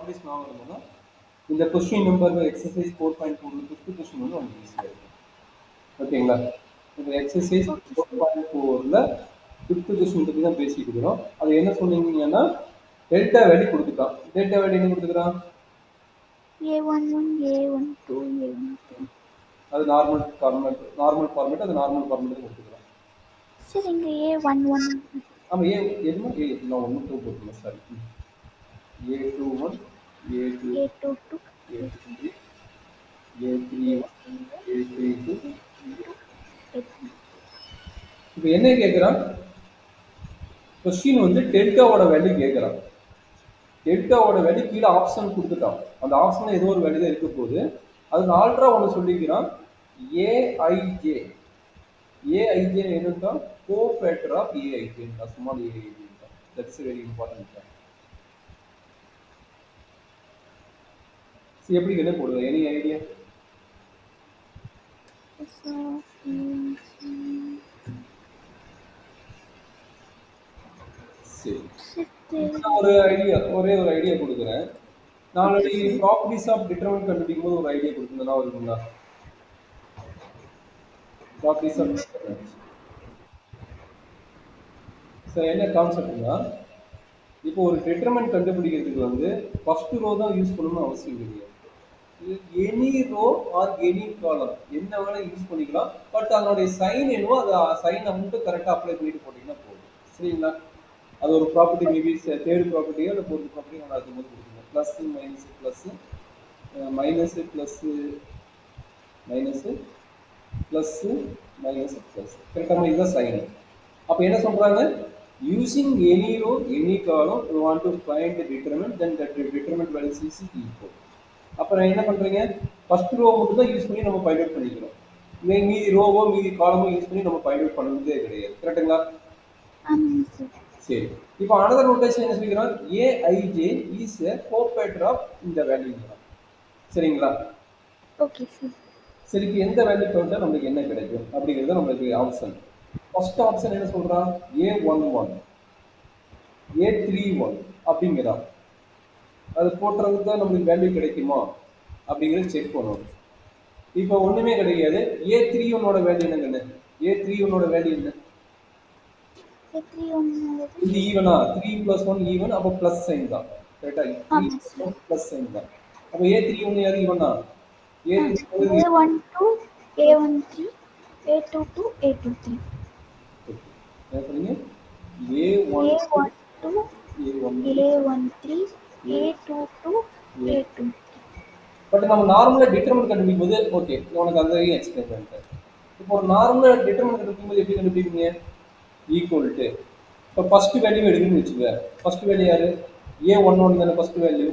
Properties ஞாபகம் இருந்ததுன்னா இந்த question number exercise 4.4 fifth question வந்து உங்களுக்கு ஈஸியாக இருக்கும். ஓகேங்களா? இந்த எக்ஸசைஸ் ஓகே சார். 4.4ல ஃபிஃப்த் கொஸ்டின் பற்றி தான் பேசிட்டு இருக்கிறோம். அது என்ன சொன்னீங்கன்னா டெல்டா வேல்யூ கொடுத்துட்டான். டெல்டா வேல்யூ என்ன கொடுத்துக்கிறான்? A11, A12, A13. அது நார்மல் ஃபார்மேட் அது நார்மல் ஃபார்மேட் கொடுத்துக்கிறான். சார் இங்க A11. ஆமாம் எதுனா நான் 1 2 போட்டுருந்தேன் sorry. A21, A22, A22, A23, A31, A32. A3. இப்போ என்ன கேட்குறான்? கொஸ்டின் வந்து டெல்டாவோட வேல்யூ கேட்குறான். டெல்டாவோட வேல்யூ கீழே ஆப்ஷன் கொடுத்துட்டான். அந்த ஆப்ஷனில் ஏதோ ஒரு வேல்யூ தான் இருக்க போகுது. அதுக்கு ஆல்ட்ரா ஒன்று சொல்லிக்கிறான். ஏஐஜே என்னன்னா cofactor of AIJ small AIJ. That's very important. எப்படி என்ன போடுவேன்? Any idea? சரி, ஒரே ஒரு ஐடியா கொடுக்குறேன். நாளைக்கு ப்ராப்பர்ட்டிஸ் ஆஃப் டிட்டர்மினன்ட் கண்டுபிடிக்கும் போது ஒரு ஐடியா கொடுத்துருந்தா இருக்குங்களா? ப்ராப்பர்ட்டிஸ் ஆஃப் டிட்டர்மினன்ட் சார் என்ன கான்செப்ட்னா, இப்போ ஒரு டிட்டர்மினன்ட் கண்டுபிடிக்கிறதுக்கு வந்து ஃபர்ஸ்ட் ரோ தான் யூஸ் பண்ணணும்னு அவசியம் கிடையாது. எனி ரோ ஆர் எனி காலம் என்ன வேணா யூஸ் பண்ணிக்கலாம். பட் அதனுடைய சைன் என்னவோ அதை சைனை மட்டும் கரெக்டாக அப்ளை பண்ணிட்டு போட்டிங்கன்னா போதும். சரிங்களா? அது ஒரு ப்ராப்பர்ட்டி மேபி தேர்ட் ப்ராப்பர்ட்டியோ இல்லை ஃபோர்த் ப்ராப்பர்ட்டியோ நான் அது மாதிரி கொடுக்கணும். Plus minus plus minus plus minus plus minus plus கரெக்டாக இதுதான் சைன். அப்போ என்ன சொல்கிறாங்க? யூசிங் எனி ரோ எனி காலம் you want to find determinant then that determinant values is equal. அப்புறம் என்ன பண்ணுறீங்க? ஃபர்ஸ்ட் ரோ மட்டும் தான் யூஸ் பண்ணி நம்ம ஃபைண்ட் அவுட் பண்ணிக்கிறோம். மீதி ரோவோ மீதி காலமோ யூஸ் பண்ணி நம்ம ஃபைண்ட் அவுட் பண்ணுறதே கிடையாது. கரெக்டுங்களா? சரி, இப்போ அனதர் நோட்டேஷன் என்ன சொல்லிக்கிறோம்? AIJ is a cofactor of இந்த வேல்யூ. சரிங்களா? Okay sir. சரி, இப்போ எந்த வேல்யூ போட்டா நமக்கு என்ன கிடைக்கும் அப்படிங்கிறது நம்மளுக்கு ஆப்ஷன். ஃபர்ஸ்ட் ஆப்ஷன் என்ன சொல்றான்? A11, A31 அப்படிங்கிறான். அது போட்டுறதுக்கு தான் நம்மளுக்கு வேல்யூ கிடைக்குமா அப்படிங்கிறது செக் பண்ணணும். இப்போ ஒண்ணுமே கிடையாது. A31ஓட வேல்யூ என்னங்க? A31ஓட வேல்யூ என்ன? இது ஈவனா? 3 + 1 ஈவன். அப்போ பிளஸ் சைன் தான். கரெக்டா? 3 பிளஸ் சைன் தான். அப்போ A31 யாரு ஈவனா? A12, A13, A22, A23. என்ன சொன்னீங்க? A12, A13, A22, A23. But நம்ம நார்மலா டிட்டர்மினன்ட் கண்டுபிடிக்கும் போது ஓகே உனக்கு அந்த எக்ஸ்பிளைன் பண்ணிட்டேன். இப்போ ஒரு நார்மலா டிட்டர்மினன்ட் கண்டுபிடிக்கும் போது எப்படி கண்டுபிடிப்பீங்க? ஈக்குவல் டு இப்போ ஃபர்ஸ்ட் வேல்யூ எடுக்கணும்னு வச்சுக்க. ஃபர்ஸ்ட் வேல்யூ யாரு? A11 தானே ஃபர்ஸ்ட் வேல்யூ.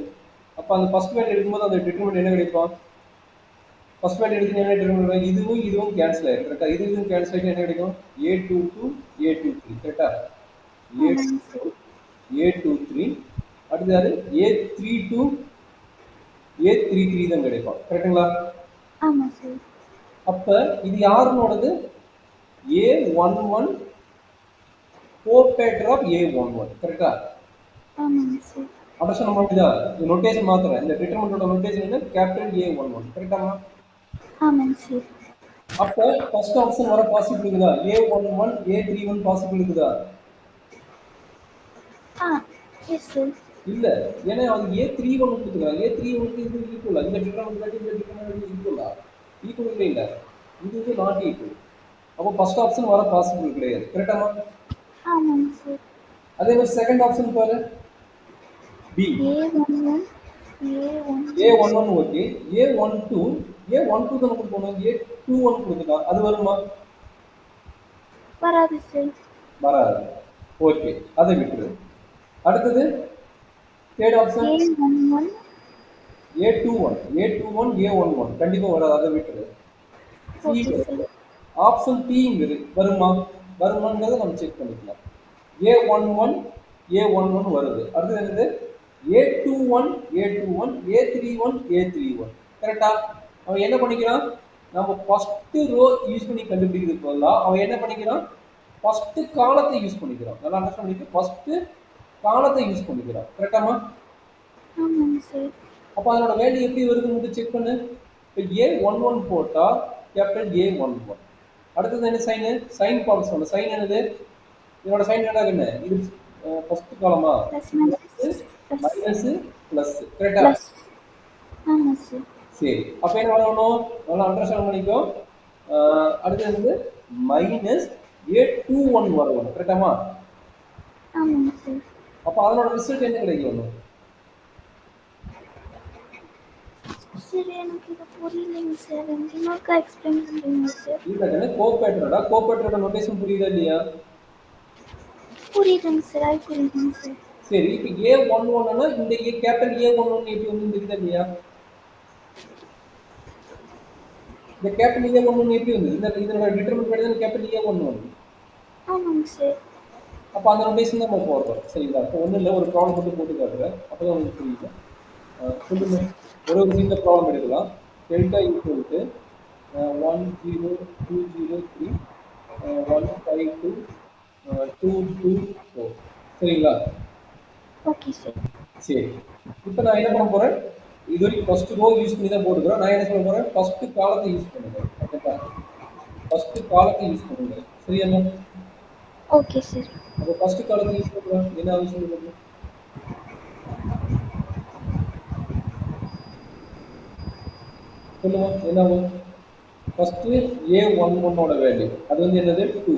அப்போ அந்த ஃபர்ஸ்ட் வேல்யூ எடுக்கும்போது அந்த டிட்டர்மினன்ட் என்ன கிடைக்கும்? ஃபர்ஸ்ட் வேல்யூ எடுத்து என்ன டிட்டர்மினன்ட்? இதுவும் கேன்சல் ஆயிடும். கரெக்டா? இதுவும் கேன்சல் ஆகிட்டு என்ன கிடைக்கும்? A22, A23. கரெக்டா? A22, A23. அடுத்து யாரு? A32, A33 தான் கிடைக்கும். கரெக்டுங்களா? ஆமா சார். அப்ப இது யாருனோடது? A11 cofactor of A11. கரெக்டா? ஆமாங்க சார். அண்டர்ஸ்டாண்ட் பண்ணிட்டா? இந்த நோட்டேஷன் மாத்துறேன். இந்த டிட்டர்மினன்ட்டோட நோட்டேஷன் என்ன? Capital A11. கரெக்டாமா? ஆமாங்க சார். அப்ப ஃபர்ஸ்ட் ஆப்ஷன் வர பாசிபிள் இருக்குதா? A11, A31 பாசிபிள் இருக்குதா? Yes sir. இல்ல, ஏன்னா அது A31 கொடுத்துக்கிறாங்க. A31க்கு இது ஈக்குவலா? இந்த டிட்டர்மினன்ட் இந்த டிட்டர்மினன்ட் ஈக்குவலா? ஈக்குவல் இல்ல. இது நாட் ஈக்குவல். அப்போ ஃபர்ஸ்ட் ஆப்ஷன் வர பாசிபிள் கிடையாது. கரெக்டாமா? ஆமாங்க சார். அதே மாதிரி செகண்ட் ஆப்ஷன் பாரு. B. A11 okay. A12 தான் கொடுக்கணும். A21 கொடுத்துட்டான். அது வருமா? வராது சார். வராது. ஓகே, அதை விட்டுரு. அடுத்தது தேர்ட் ஆப்ஷன் A21, A11 கண்டிப்பா வராது. அதை விட்டுரு. ஆப்ஷன் P வருமாங்கிறத நம்ம செக் பண்ணிக்கலாம். A11 வருது. அடுத்தது என்னது? A21, A31, கரெக்டா? அவன் என்ன பண்ணிக்கிறான்? நம்ம ஃபர்ஸ்ட் ரோ யூஸ் பண்ணி கண்டுபிடிக்கிறதுக்கு பதிலா அவன் என்ன பண்ணிக்கிறான்? ஃபர்ஸ்ட் காலத்தை யூஸ் பண்ணிக்கிறான். நல்லா அண்டர்ஸ்டாண்ட் பண்ணிட்டு ஃபர்ஸ்ட் காலத்தை யூஸ் பண்ணிக்கிறான். கரெக்டாமா? ஆமாங்க சார். அப்போ அதனோட வேல்யூ எப்படி வருதுன்னு மட்டும் செக் பண்ணு. இப்போ A11 போட்டா கேபிட்டல் A11. அடுத்தது என்ன சைனு? சைன் பார்க்க சொன்னேன். சைன் என்னது? இதோட சைன் என்ன? இது ஃபர்ஸ்ட் காலமா? Plus plus plus minus plus கரெக்டா? ப்ளஸ். ஆமாம் சார். சரி, அப்போ என்ன வரணும்? நல்லா அண்டர்ஸ்டாண்ட் பண்ணிக்கோ. அடுத்தது வந்து மைனஸ் A21 வரணும் கரெக்டாமா? ஆமாங்க சார். அப்போ அதனோட ரிசல்ட் என்ன கிடைக்கும்? சார் எனக்கு இது புரியலைங்க சார். இன்னொருக்கா எக்ஸ்பிளைன் பண்ணுறீங்களா சார்? இல்ல கோபேட்டரோட கோபேட்டரோட நோட்டேஷன் புரியுதா இல்லையா? புரியுதுங்க சார். அது புரியுதுங்க சார். சரி, இப்போ A11னா இந்த கேபிட்டல் A11 எப்படி வந்து தெரியுதா இல்லையா? இந்த கேபிட்டல் A11 எப்படி வந்தது? இதனோட டிட்டர்மினன்ட் வேல்யூ தான் கேபிட்டல் A11. ஆமாங்க சார். அப்போ அந்த நோட்டேஷன் தான் நம்ம போடுறோம். சரிங்களா? இப்போ ஒன்றும் இல்லை, ஒரு ப்ராப்ளம் மட்டும் போட்டு காட்டுறேன். அப்போ தான் உங்களுக்கு புரியுது. சொல்லுங்க. ஒரு சின்ன ப்ராப்ளம் எடுக்கலாம். Delta equal to 10203 152 224. சரிங்களா? Okay sir. சரி, இப்போ நான் என்ன பண்ண போறேன்? இது வரைக்கும் ஃபர்ஸ்ட் ரோ யூஸ் பண்ணி தான் போட்டுக்கிறோம். நான் என்ன சொல்ல போறேன்? ஃபர்ஸ்ட் காலத்தை யூஸ் பண்ணுங்க. ஓகேப்பா? ஃபர்ஸ்ட் காலத்தை யூஸ் பண்ணுங்க. சரியா? Okay sir. அப்போ ஃபர்ஸ்ட் காலத்தை யூஸ் பண்ணுறோம். என்ன ஆகும் சொல்லுங்க? சொல்லுங்க, என்ன ஆகும்? ஃபர்ஸ்ட் A11ஓட வேல்யூ அது வந்து என்னது? 2.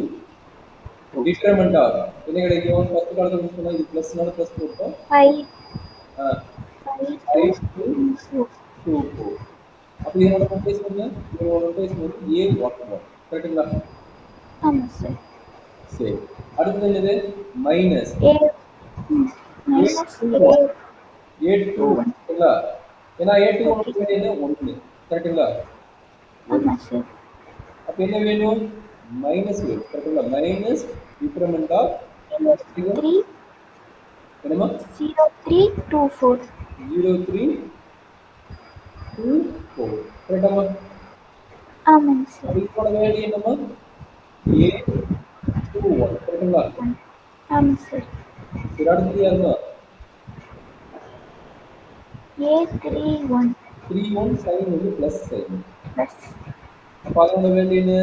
டிட்டர்மெண்ட் ஆகும். என்ன கிடைக்கும்? ஃபர்ஸ்ட் காலத்தை யூஸ் பண்ணா இது பிளஸ்னால பிளஸ் போட்டோம். 5 5 to 2 4. 2 4. அப்போ இதனோட நோட்டேஷன் என்ன? இதனோட நோட்டேஷன் வந்து A11. கரெக்டுங்களா? ஆமாம் சார். சரி, அடுத்தது என்னது? மைனஸ் ஏ மைனஸ் A21. A21 A21. சரிங்களா? ஏன்னா A21 ஓகே வேல்யூ என்ன? 1. கரெக்டுங்களா? ஆமாம் சார். அப்போ என்ன வேணும்? மைனஸ் வேணும் கரெக்டுங்களா? மைனஸ் டிட்டர்மெண்ட் ஆஃப் 03 என்னமா? 0324. 0324 கரெக்டாமா? ஆமாங்க அப்போ சார். இதோட வேல்யூ என்னமா? A21 கரெக்டுங்களா? ஆமாம் சார். சரி, அடுத்தது யாருமா? A31 31 சைன் வந்து பிளஸ் சைன். ப்ளஸ் அப்போ அதோட வேல்யூ என்ன?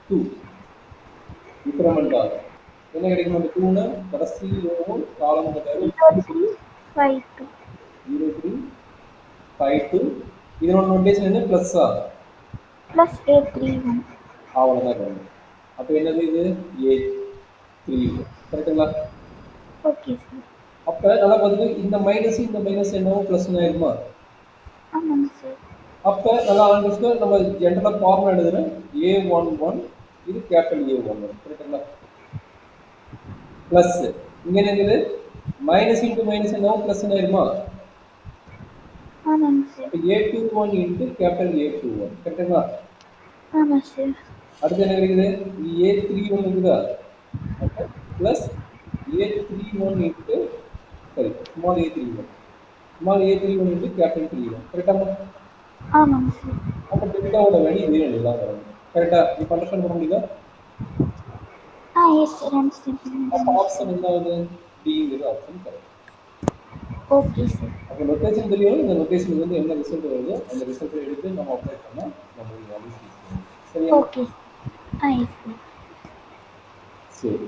2 டிட்டர்மெண்ட் ஆகும். என்ன கிடைக்கும்? அந்த 2னா கடைசி ரோவும் காலம் வேல்யூ 0352 0352. இதனோட நோட்டேஷன் என்ன? பிளஸ்ஸா? Plus A31. அவ்வளோதான் வேணும். அப்போ என்னது இது? A31 கரெக்டுங்களா? Okay sir. அப்போ நல்லா பார்த்துட்டு இந்த மைனஸ் என்னவோ ப்ளஸ் ஆயிருமா? ஆமாங்க சார். அப்போ நல்லா அண்டர்ஸ்டாண்ட். நம்ம ஜென்ரலாக ஃபார்முலா எழுதுறேன். A11 இது கேபிட்டல் A11 கரெக்டுங்களா? ப்ளஸ் இங்கே என்ன இருக்குது? மைனஸ் இன்ட்டு மைனஸ் என்னவோ ப்ளஸ் ஆயிருமா? ஆமாங்க சார். அப்போ A21 இன்ட்டு கேபிட்டல் A21 கரெக்டுங்களா? ஆமாம் சார். அடுத்து என்ன கிடைக்குது? A31 இருக்குதா? அப்போ ப்ளஸ் A31 இன்ட்டு சரி ஸ்மால் A31 இன்ட்டு கேபிட்டல் 31 கரெக்டாமா? ஆமாங்க சார். அப்போ டெல்டாவோட வேல்யூ இதே வேல்யூ தான் வரணும். கரெக்டா? இப்போ அண்டர்ஸ்டாண்ட் பண்ண முடியுதா? Yes sir. அண்டர்ஸ்டாண்ட் அப்போ பண்ணுறேன். ஆப்ஷன் என்ன ஆகுது? டிங்கிறது ஆப்ஷன் கரெக்ட். Okay sir. அப்போ லொக்கேஷன் தெரியும். இந்த லொக்கேஷனுக்கு வந்து என்ன ரிசல்ட் வருதோ அந்த ரிசல்ட்டை எடுத்து நம்ம அப்ளை பண்ணால் நம்மளுக்கு வேல்யூ சரியா? ஓகே. Yes sir. சரி.